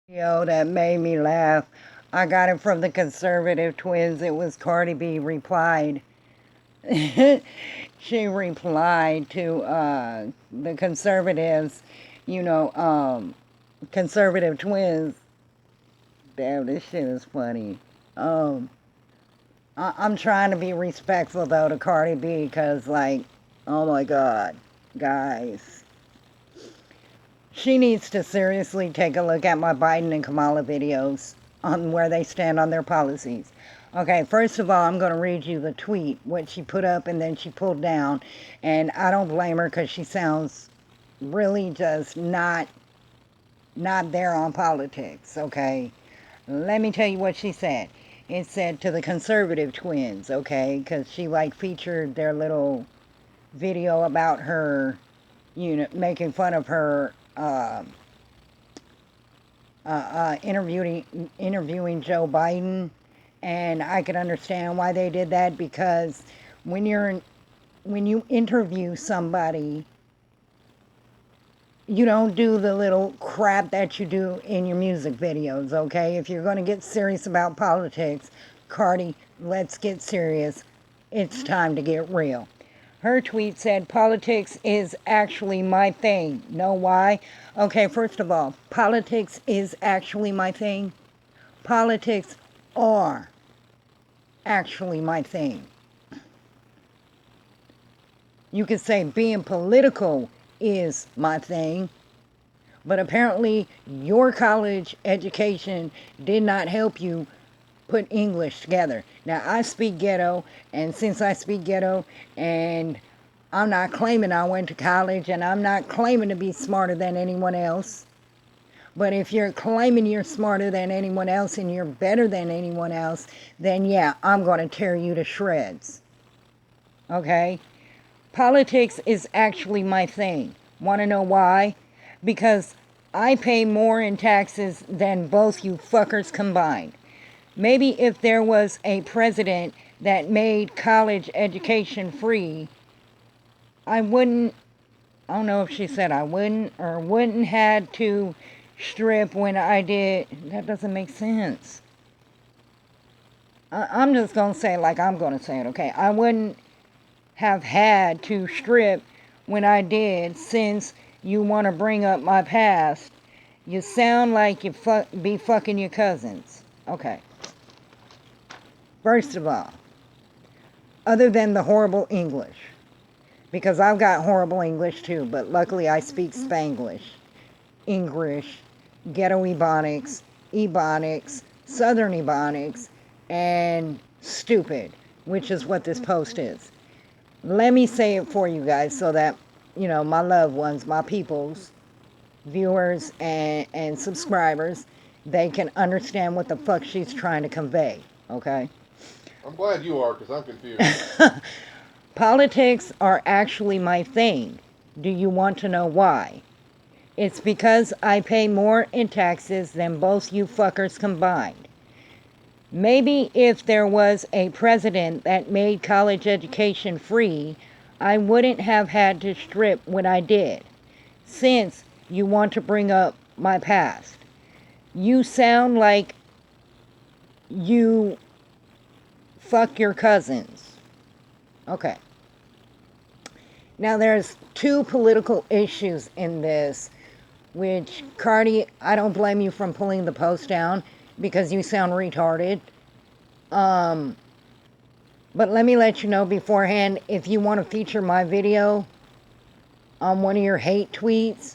Video that made me laugh. I got it from the conservative twins. It was Cardi B replied. She replied to the conservatives, you know, conservative twins. Damn, this shit is funny. Um, I'm trying to be respectful though to Cardi B because, like, oh my God, guys. She needs to seriously take a look at my Biden and Kamala videos on where they stand on their policies. Okay, first of all, I'm going to read you the tweet, what she put up and then she pulled down. And I don't blame her because she sounds really just not there on politics, okay? Let me tell you what she said. It said to the conservative twins, okay? Because she like featured their little video about her, making fun of her interviewing Joe Biden, and I could understand why they did that because when you interview somebody, you don't do the little crap that you do in your music videos, okay? If you're going to get serious about politics, Cardi, let's get serious. It's time to get real. Her tweet said, politics is actually my thing. Know why? Okay, first of all, politics is actually my thing. Politics are actually my thing. You could say being political is my thing, but apparently your college education did not help you put English together. Now, I speak ghetto, and since I speak ghetto, and I'm not claiming I went to college, and I'm not claiming to be smarter than anyone else, but if you're claiming you're smarter than anyone else and you're better than anyone else, then yeah, I'm going to tear you to shreds. Okay? Politics is actually my thing. Want to know why? Because I pay more in taxes than both you fuckers combined. Maybe if there was a president that made college education free, I don't know if she said I wouldn't had to strip when I did. That doesn't make sense. I'm just going to say it like I'm going to say it, okay? I wouldn't have had to strip when I did, since you want to bring up my past. You sound like you be fucking your cousins. Okay. First of all, other than the horrible English, because I've got horrible English too, but luckily I speak Spanglish, English, Ghetto Ebonics, Ebonics, Southern Ebonics, and stupid, which is what this post is. Let me say it for you guys so that, my loved ones, my peoples, viewers, and subscribers, they can understand what the fuck she's trying to convey, okay? I'm glad you are, because I'm confused. Politics are actually my thing. Do you want to know why? It's because I pay more in taxes than both you fuckers combined. Maybe if there was a president that made college education free, I wouldn't have had to strip when I did, since you want to bring up my past. You sound like you fuck your cousins. Okay. Now there's two political issues in this, which, Cardi, I don't blame you from pulling the post down because you sound retarded. But let me let you know beforehand, if you want to feature my video on one of your hate tweets,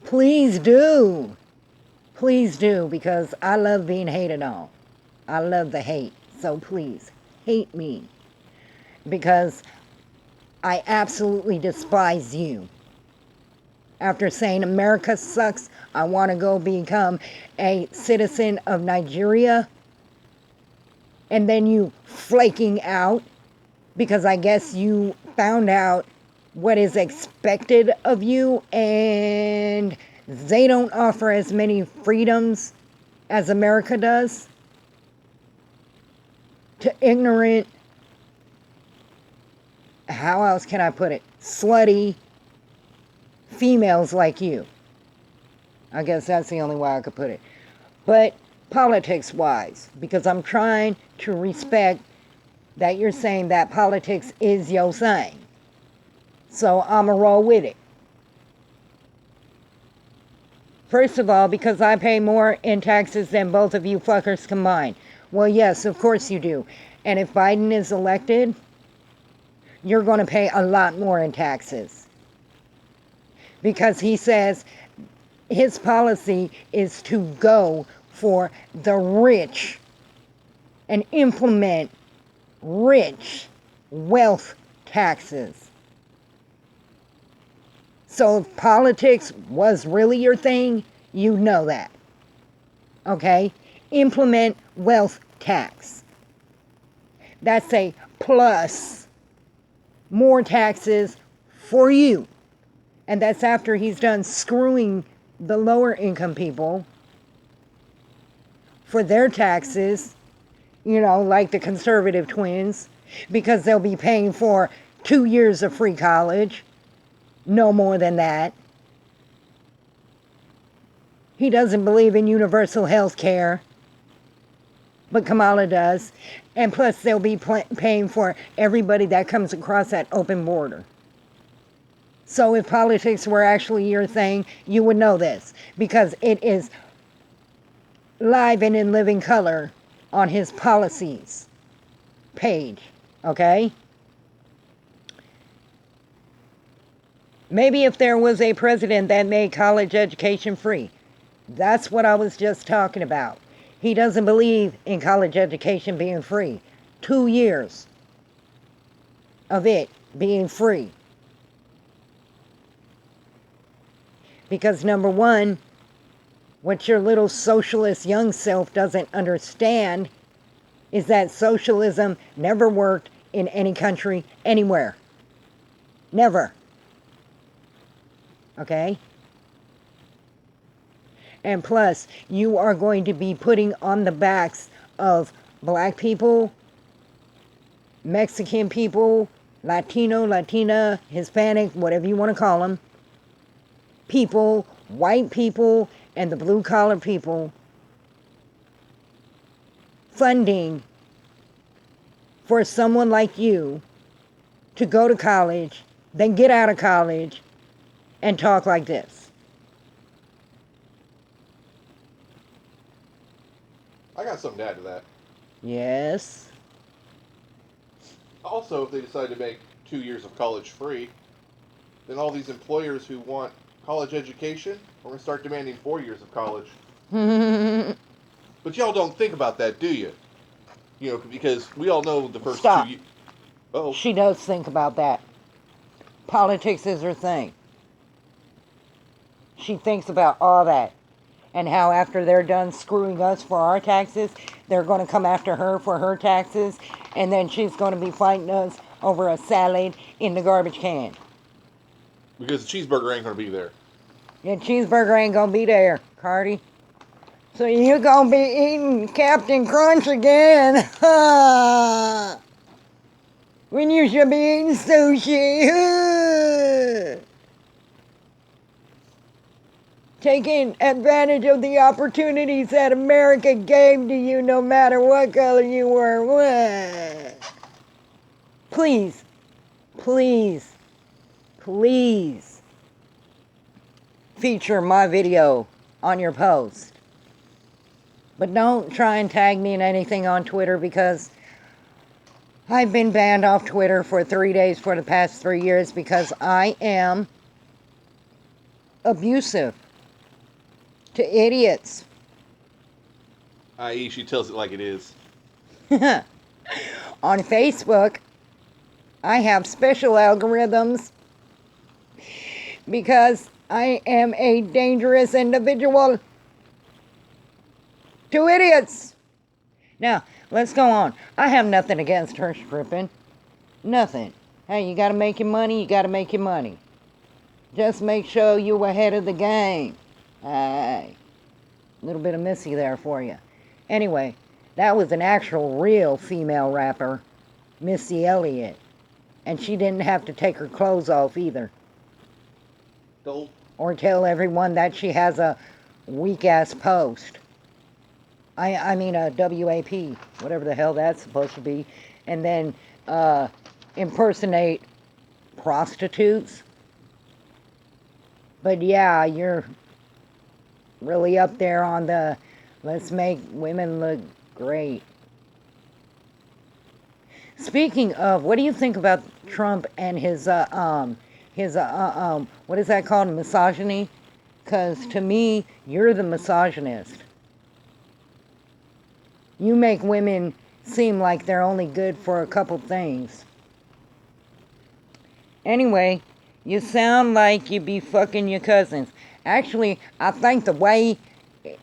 please do. Please do, because I love being hated on. I love the hate. So please, hate me. Because I absolutely despise you. After saying America sucks, I want to go become a citizen of Nigeria. And then you flaking out because I guess you found out what is expected of you and they don't offer as many freedoms as America does to ignorant, how else can I put it, slutty females like you. I guess that's the only way I could put it. But politics-wise, because I'm trying to respect that you're saying that politics is your thing. So I'ma roll with it. First of all, because I pay more in taxes than both of you fuckers combined. Well, yes, of course you do. And if Biden is elected, you're going to pay a lot more in taxes. Because he says his policy is to go for the rich and implement rich wealth taxes. So if politics was really your thing, you know that. Okay? Implement wealth tax. That's a plus more taxes for you. And that's after he's done screwing the lower income people for their taxes, you know, like the conservative twins, because they'll be paying for 2 years of free college. No more than that. He doesn't believe in universal health care, but Kamala does. And plus, they'll be paying for everybody that comes across that open border. So if politics were actually your thing, you would know this, because it is live and in living color on his policies page, okay? Maybe if there was a president that made college education free. That's what I was just talking about. He doesn't believe in college education being free. 2 years of it being free. Because number one, what your little socialist young self doesn't understand is that socialism never worked in any country, anywhere. Never. Okay? And plus, you are going to be putting on the backs of black people, Mexican people, Latino, Latina, Hispanic, whatever you want to call them, people, white people, and the blue-collar people, funding for someone like you to go to college, then get out of college, and talk like this. I got something to add to that. Yes. Also, if they decide to make 2 years of college free, then all these employers who want college education are going to start demanding 4 years of college. But y'all don't think about that, do you? You know, because we all know the first Stop. 2 years. Oh, She does think about that. Politics is her thing. She thinks about all that. And how after they're done screwing us for our taxes, they're going to come after her for her taxes. And then she's going to be fighting us over a salad in the garbage can. because the cheeseburger ain't going to be there. Your cheeseburger ain't going to be there, Cardi. So you're going to be eating Captain Crunch again. When you should be eating sushi. Taking advantage of the opportunities that America gave to you no matter what color you were. What? Please, please, please feature my video on your post. But don't try and tag me in anything on Twitter because I've been banned off Twitter for 3 days for the past 3 years because I am abusive to idiots. I.e., she tells it like it is. On Facebook, I have special algorithms because I am a dangerous individual to idiots. Now, let's go on. I have nothing against her stripping. Nothing. Hey, you gotta make your money, you gotta make your money. Just make sure you're ahead of the game. Hey, a little bit of Missy there for you. Anyway, that was an actual real female rapper, Missy Elliott. And she didn't have to take her clothes off either. Don't. Or tell everyone that she has a weak-ass post. I mean, WAP, whatever the hell that's supposed to be. And then impersonate prostitutes. But yeah, you're really up there on the let's make women look great. Speaking of, what do you think about Trump and his what is that called, misogyny? Because to me, you're the misogynist. You make women seem like they're only good for a couple things. Anyway, you sound like you be fucking your cousins. Actually, I think the way,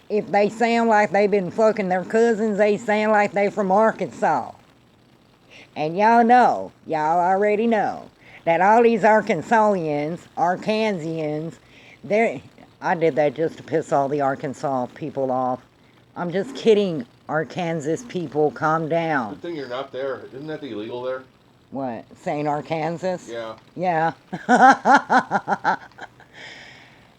if they sound like they been fucking their cousins, they sound like they from Arkansas. And y'all already know, that all these Arkansasians, I did that just to piss all the Arkansas people off. I'm just kidding, Arkansas people, calm down. Good thing you're not there. Isn't that illegal there? What, saying Arkansas? Yeah. Yeah.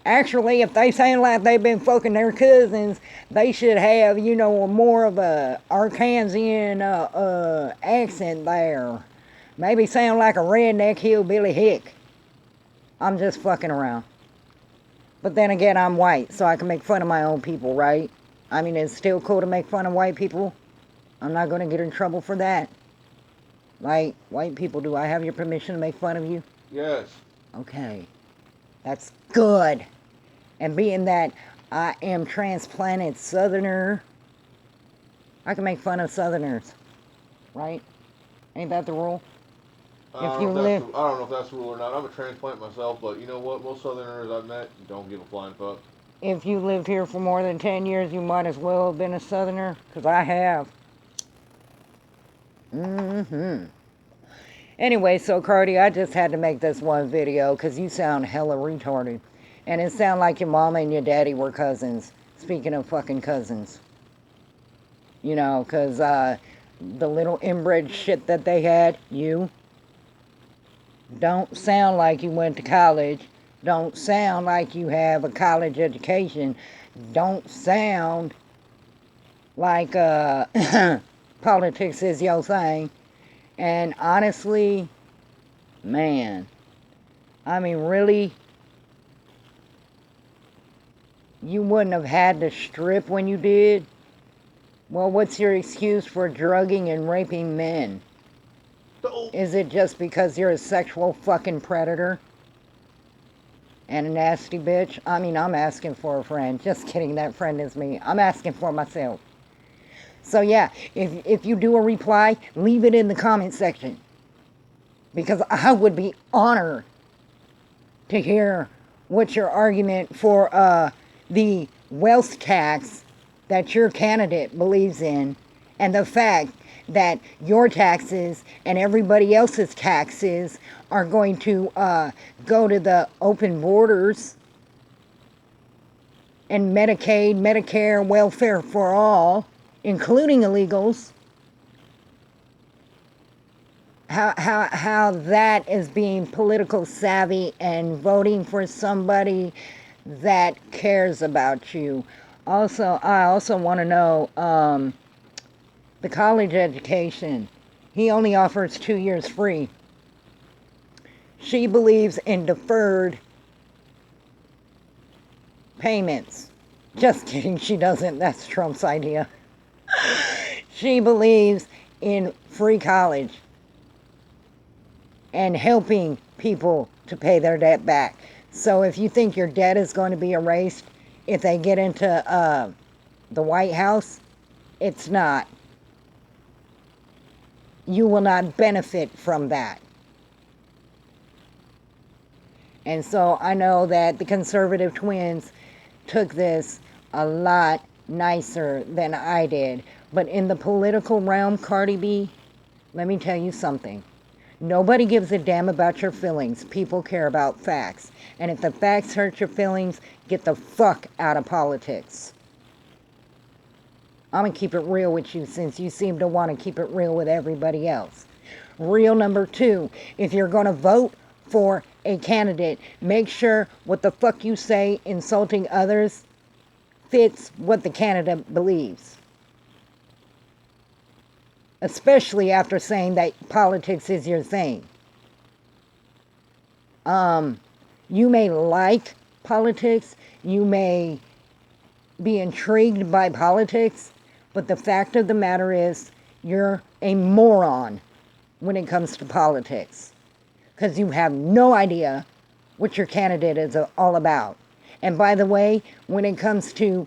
Actually, if they sound like they've been fucking their cousins, they should have, more of a Arkansasian accent there. Maybe sound like a redneck hillbilly hick. I'm just fucking around. But then again, I'm white, so I can make fun of my own people, right? I mean, it's still cool to make fun of white people. I'm not going to get in trouble for that. Like, white people, do I have your permission to make fun of you? Yes. Okay. That's good. And being that I am transplanted southerner, I can make fun of southerners. Right? Ain't that the rule? I don't know if that's the rule or not. I'm a transplant myself, but you know what? Most southerners I've met don't give a flying fuck. If you lived here for more than 10 years, you might as well have been a southerner. Because I have. Anyway, so Cardi, I just had to make this one video because you sound hella retarded. And it sounded like your mama and your daddy were cousins. Speaking of fucking cousins. Because the little inbred shit that they had, you don't sound like you went to college. Don't sound like you have a college education. Don't sound like politics is your thing. And honestly, man, I mean, really, you wouldn't have had to strip when you did? Well, what's your excuse for drugging and raping men? Is it just because you're a sexual fucking predator? And a nasty bitch? I mean, I'm asking for a friend. Just kidding, that friend is me. I'm asking for myself. So yeah, if you do a reply, leave it in the comment section. Because I would be honored to hear what your argument for the wealth tax that your candidate believes in, and the fact that your taxes and everybody else's taxes are going to go to the open borders and Medicaid, Medicare, welfare for all, including illegals. How that is being political savvy and voting for somebody that cares about you. Also, I also want to know the college education. He only offers 2 years free. She believes in deferred payments. Just kidding, she doesn't. That's Trump's idea. She believes in free college and helping people to pay their debt back. So if you think your debt is going to be erased if they get into the White House, it's not. You will not benefit from that. And so I know that the conservative twins took this a lot nicer than I did. But in the political realm, Cardi B, let me tell you something. Nobody gives a damn about your feelings. People care about facts. And if the facts hurt your feelings, get the fuck out of politics. I'm going to keep it real with you since you seem to want to keep it real with everybody else. Rule number 2, if you're going to vote for a candidate, make sure what the fuck you say insulting others fits what the candidate believes. especially after saying that politics is your thing. You may like politics, you may be intrigued by politics, but the fact of the matter is you're a moron when it comes to politics because you have no idea what your candidate is all about. And by the way, when it comes to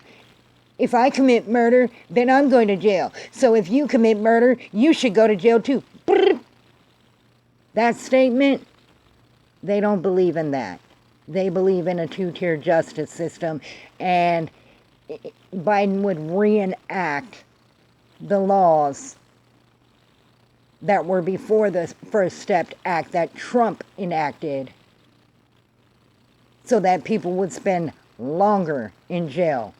if I commit murder, then I'm going to jail. So if you commit murder, you should go to jail too. That statement, they don't believe in that. They believe in a two-tier justice system, and Biden would reenact the laws that were before the First Step Act that Trump enacted so that people would spend longer in jail.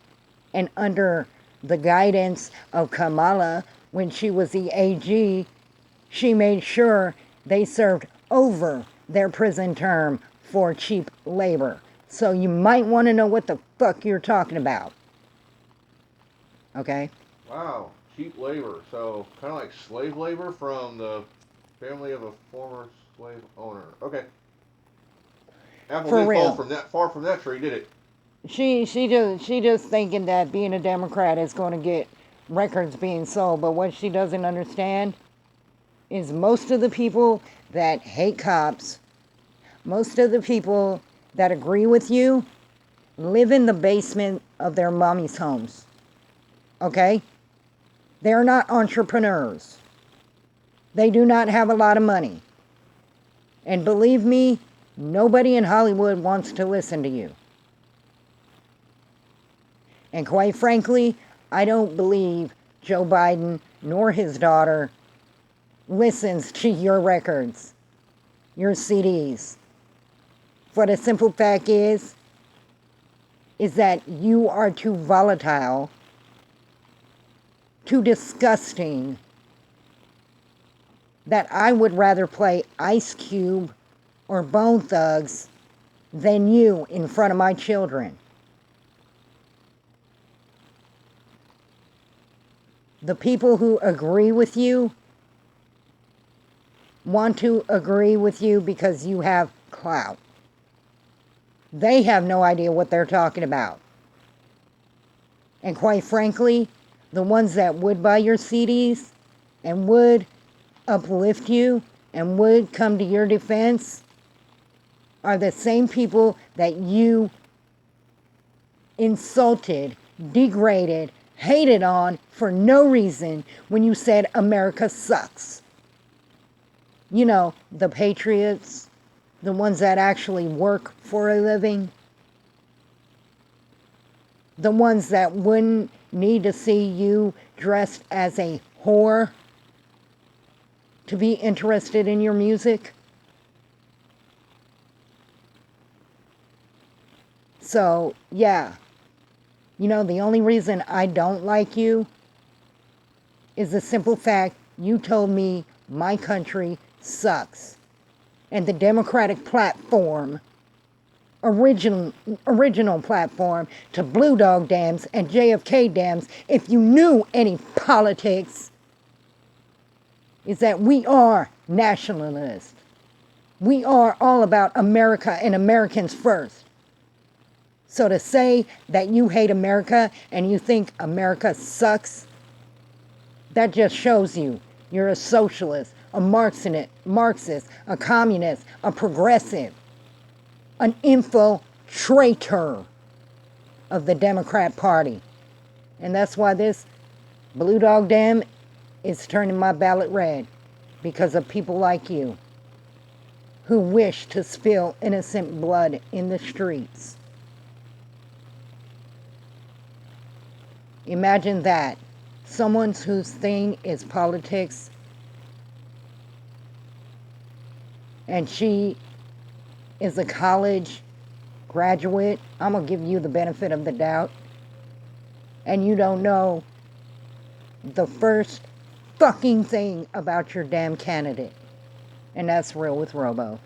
And under the guidance of Kamala, when she was the AG, she made sure they served over their prison term for cheap labor. So you might want to know what the fuck you're talking about. Okay? Wow, cheap labor. So kind of like slave labor from the family of a former slave owner. Okay. Apple For didn't real. fall from that far from that tree, did it? She just thinking that being a Democrat is going to get records being sold, but what she doesn't understand is most of the people that hate cops, most of the people that agree with you, live in the basement of their mommy's homes. Okay? They're not entrepreneurs. They do not have a lot of money. And believe me, nobody in Hollywood wants to listen to you. And quite frankly, I don't believe Joe Biden nor his daughter listens to your records, your CDs. For the simple fact is that you are too volatile, too disgusting, that I would rather play Ice Cube or Bone Thugs than you in front of my children. The people who agree with you want to agree with you because you have clout. They have no idea what they're talking about. And quite frankly, the ones that would buy your CDs and would uplift you and would come to your defense are the same people that you insulted, degraded, hated on for no reason when you said America sucks. You know, the patriots, the ones that actually work for a living, the ones that wouldn't need to see you dressed as a whore to be interested in your music. So, yeah. You know, the only reason I don't like you is the simple fact you told me my country sucks. And the Democratic platform, original platform to Blue Dog dams and JFK dams, if you knew any politics, is that we are nationalists. We are all about America and Americans first. So to say that you hate America and you think America sucks, that just shows you're a socialist, a Marxist, a communist, a progressive, an infiltrator of the Democrat Party. And that's why this Blue Dog Dam is turning my ballot red, because of people like you who wish to spill innocent blood in the streets. Imagine that. Someone whose thing is politics, and she is a college graduate. I'm going to give you the benefit of the doubt. And you don't know the first fucking thing about your damn candidate. And that's Real with Robo.